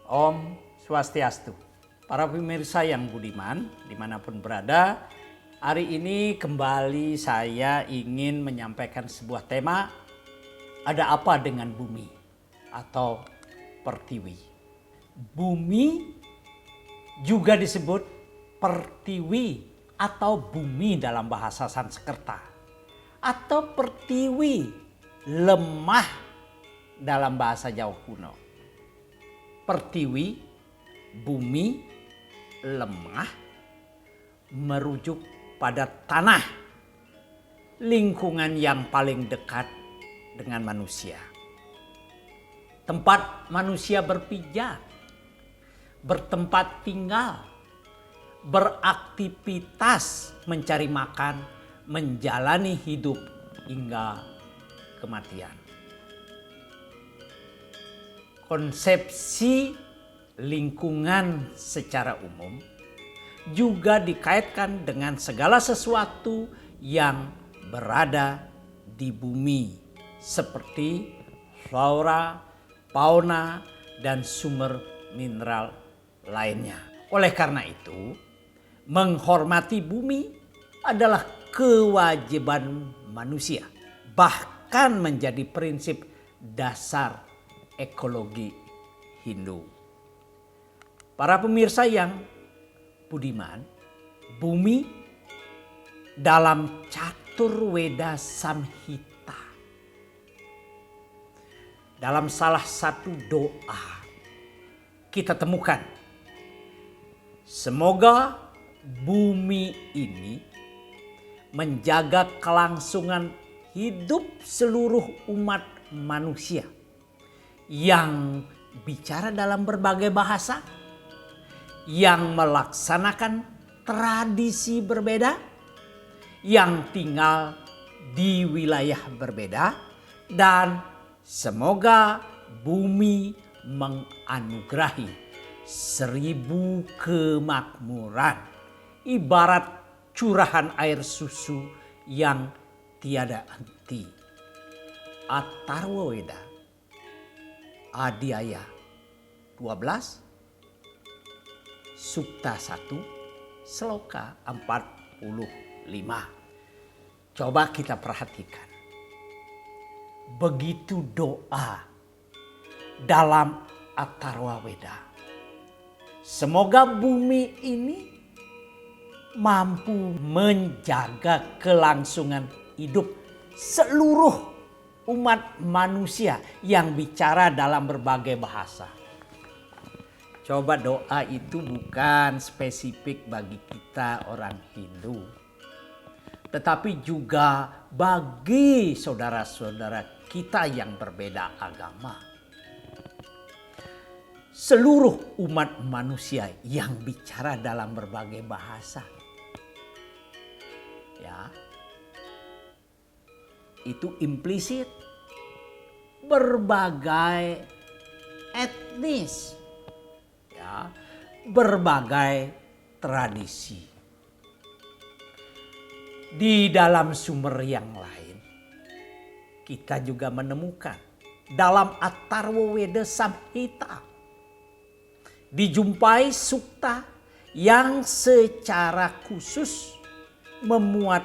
Om Swastiastu. Para pemirsa yang budiman, dimanapun berada, hari ini kembali saya ingin menyampaikan sebuah tema, ada apa dengan bumi atau pertiwi. Bumi juga disebut pertiwi atau bumi dalam bahasa Sanskerta, atau pertiwi lemah dalam bahasa Jawa kuno. Pertiwi, bumi, lemah, merujuk pada tanah, lingkungan yang paling dekat dengan manusia. Tempat manusia berpijak, bertempat tinggal, beraktivitas, mencari makan, menjalani hidup hingga kematian. Konsepsi lingkungan secara umum juga dikaitkan dengan segala sesuatu yang berada di bumi seperti flora, fauna, dan sumber mineral lainnya. Oleh karena itu, menghormati bumi adalah kewajiban manusia, bahkan menjadi prinsip dasar ekologi Hindu. Para pemirsa yang budiman, bumi dalam Caturweda Samhita, dalam salah satu doa kita temukan, semoga bumi ini menjaga kelangsungan hidup seluruh umat manusia yang bicara dalam berbagai bahasa, yang melaksanakan tradisi berbeda, yang tinggal di wilayah berbeda, dan semoga bumi menganugerahi 1000 kemakmuran, ibarat curahan air susu yang tiada henti. Atharwaweda Adhyaya 12 Sukta 1 Sloka 45. Coba kita perhatikan. Begitu doa dalam Atharwaweda. Semoga bumi ini mampu menjaga kelangsungan hidup seluruh umat manusia yang bicara dalam berbagai bahasa. Coba doa itu bukan spesifik bagi kita orang Hindu, tetapi juga bagi saudara-saudara kita yang berbeda agama. Seluruh umat manusia yang bicara dalam berbagai bahasa. Ya. Itu implisit berbagai etnis, ya, berbagai tradisi. Di dalam sumber yang lain kita juga menemukan dalam Atharwaweda Samhita dijumpai sukta yang secara khusus memuat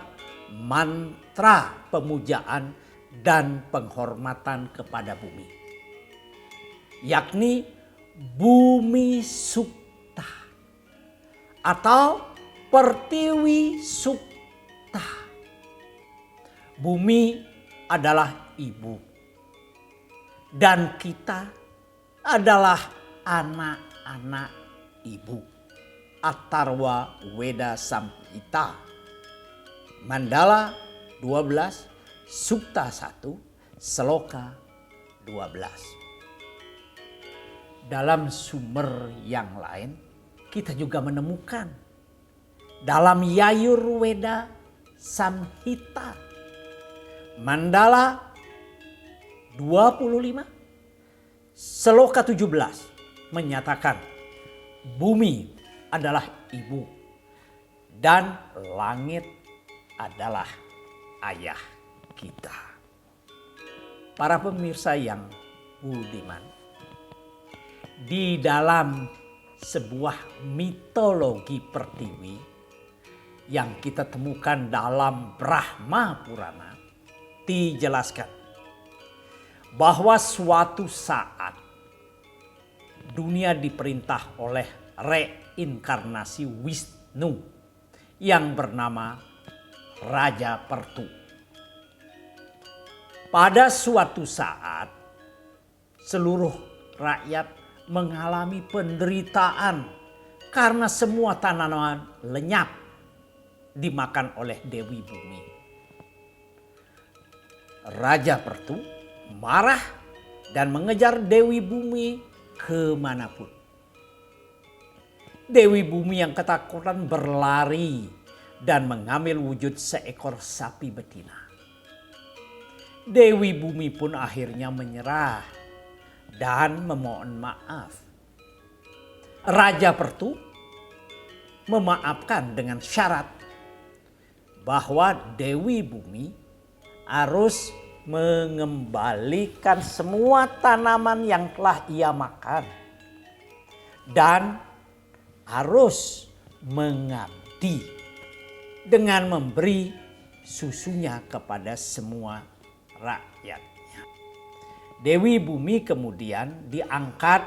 mantra pemujaan dan penghormatan kepada bumi, yakni Bumi Sukta atau Pertiwi Sukta. Bumi adalah ibu dan kita adalah anak-anak ibu. Atharwaweda Samhita Mandala 12 Sukta 1 Sloka 12. Dalam sumber yang lain kita juga menemukan dalam Yajurweda Samhita Mandala 25 Sloka 17 menyatakan bumi adalah ibu dan langit adalah ayah kita. Para pemirsa yang budiman, di dalam sebuah mitologi pertiwi yang kita temukan dalam Brahma Purana dijelaskan bahwa suatu saat dunia diperintah oleh reinkarnasi Wisnu yang bernama Raja Pertu. Pada suatu saat seluruh rakyat mengalami penderitaan karena semua tanaman lenyap dimakan oleh Dewi Bumi. Raja Pertu marah dan mengejar Dewi Bumi kemanapun. Dewi Bumi yang ketakutan berlari dan mengambil wujud seekor sapi betina. Dewi Bumi pun akhirnya menyerah dan memohon maaf. Raja Pertu memaafkan dengan syarat bahwa Dewi Bumi harus mengembalikan semua tanaman yang telah ia makan dan harus mengabdi dengan memberi susunya kepada semua rakyat. Dewi Bumi kemudian diangkat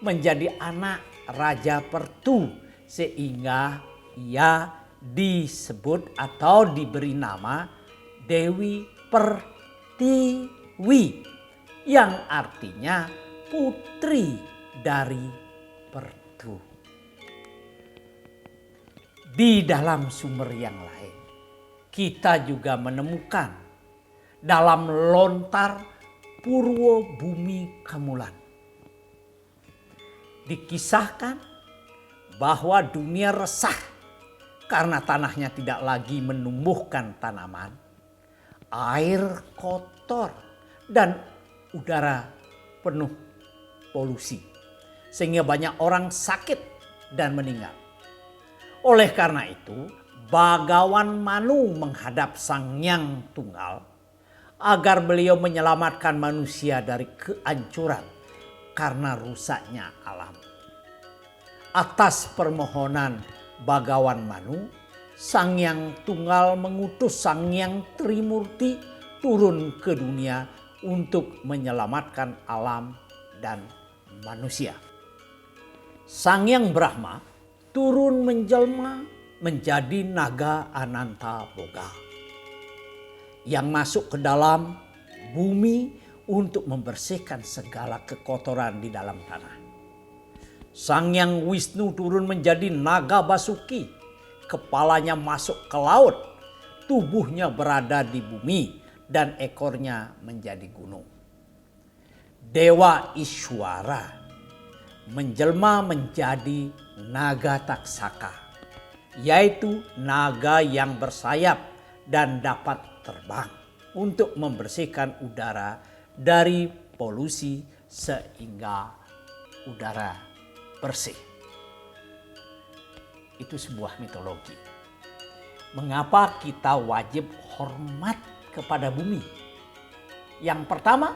menjadi anak Raja Pertu sehingga ia disebut atau diberi nama Dewi Pertiwi yang artinya putri dari Pertu. Di dalam sumber yang lain kita juga menemukan dalam lontar Purwo Bumi Kamulan dikisahkan bahwa dunia resah karena tanahnya tidak lagi menumbuhkan tanaman, air kotor dan udara penuh polusi sehingga banyak orang sakit dan meninggal. Oleh karena itu Bhagawan Manu menghadap Sang Hyang Tunggal agar beliau menyelamatkan manusia dari kehancuran karena rusaknya alam. Atas permohonan Bhagawan Manu, Sang Hyang Tunggal mengutus Sang Hyang Trimurti turun ke dunia untuk menyelamatkan alam dan manusia. Sang Hyang Brahma turun menjelma menjadi naga Ananta Boga yang masuk ke dalam bumi untuk membersihkan segala kekotoran di dalam tanah. Sang Hyang Wisnu turun menjadi naga Basuki, kepalanya masuk ke laut, tubuhnya berada di bumi dan ekornya menjadi gunung. Dewa Ishwara menjelma menjadi naga Taksaka, yaitu naga yang bersayap dan dapat terbang untuk membersihkan udara dari polusi sehingga udara bersih. Itu sebuah mitologi. Mengapa kita wajib hormat kepada bumi? Yang pertama,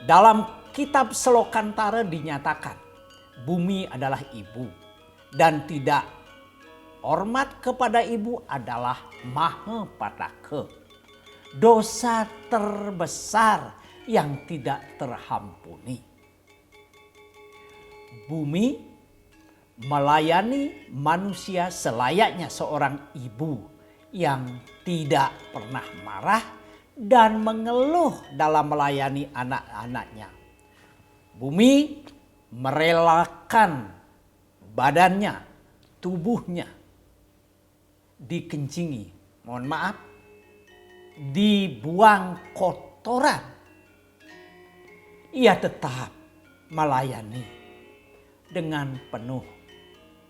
dalam kitab Selokantara dinyatakan bumi adalah ibu dan tidak hormat kepada ibu adalah mahapataka. Dosa terbesar yang tidak terhampuni. Bumi melayani manusia selayaknya seorang ibu yang tidak pernah marah dan mengeluh dalam melayani anak-anaknya. Bumi merelakan badannya, tubuhnya dikencingi, mohon maaf, dibuang kotoran, ia tetap melayani dengan penuh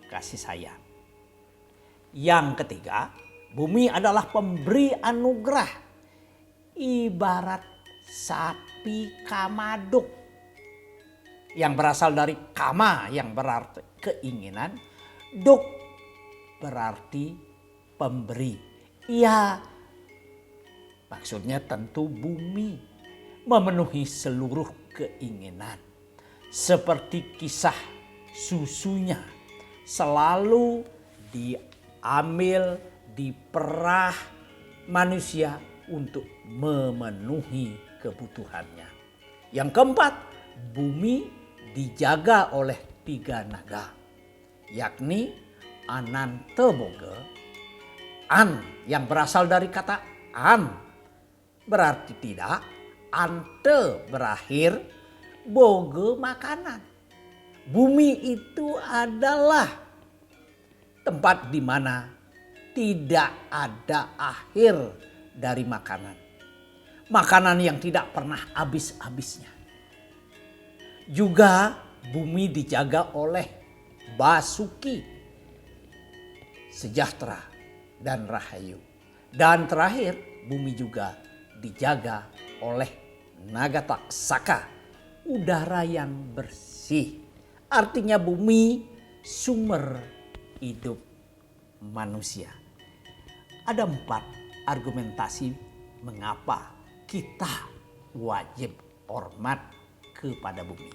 kasih sayang. Yang ketiga, bumi adalah pemberi anugerah, ibarat sapi kamaduk yang berasal dari kama yang berarti keinginan, duk berarti pemberi. Ia maksudnya tentu bumi memenuhi seluruh keinginan. seperti kisah susunya selalu diambil, diperah manusia untuk memenuhi kebutuhannya. Yang keempat, bumi dijaga oleh 3 naga, yakni Anantaboga. An yang berasal dari kata an berarti tidak, ante berakhir, boga makanan. Bumi itu adalah tempat di mana tidak ada akhir dari makanan. Makanan yang tidak pernah habis-habisnya. Juga bumi dijaga oleh Basuki, sejahtera dan rahayu. Dan terakhir, bumi juga dijaga oleh Nagataksaka, udara yang bersih. Artinya bumi sumber hidup manusia. Ada 4 argumentasi mengapa kita wajib hormat kepada bumi.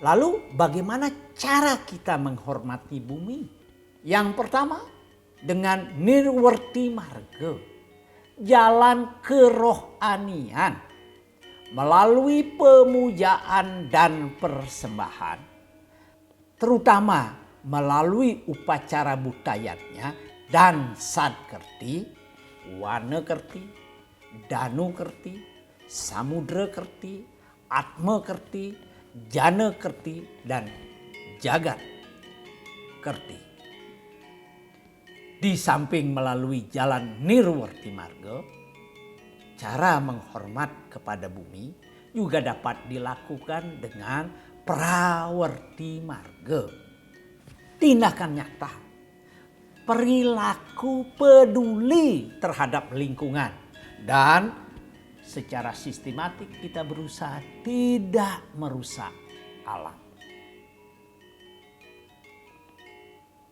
Lalu bagaimana cara kita menghormati bumi? Yang pertama, dengan nirwarti marga, jalan kerohanian, melalui pemujaan dan persembahan, terutama melalui upacara budayanya dan sadkerti, wanekerti, danukerti, samudrakerti, atmakerti, janakerti, dan jagatkerti. Di samping melalui jalan nirwarti marga, cara menghormat kepada bumi juga dapat dilakukan dengan prawarti marga. Tindakan nyata, perilaku peduli terhadap lingkungan, dan secara sistematik kita berusaha tidak merusak alam.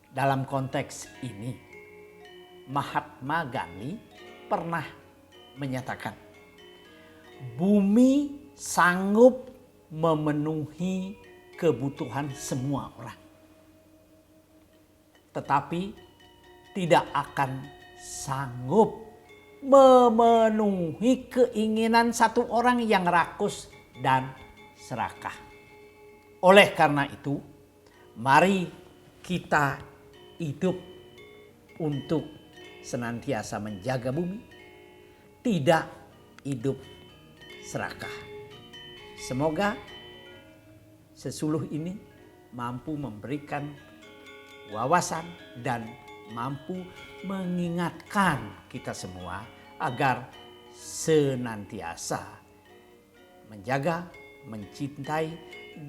Dalam konteks ini, Mahatma Gandhi pernah menyatakan, bumi sanggup memenuhi kebutuhan semua orang, tetapi tidak akan sanggup memenuhi keinginan satu orang yang rakus dan serakah. Oleh karena itu, mari kita hidup untuk senantiasa menjaga bumi, tidak hidup serakah. Semoga sesuluh ini mampu memberikan wawasan dan mampu mengingatkan kita semua agar senantiasa menjaga, mencintai,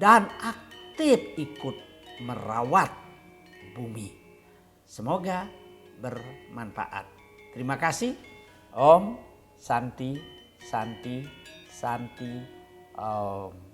dan aktif ikut merawat bumi. Semoga bermanfaat. Terima kasih. Om Santi, Santi, Santi, Om.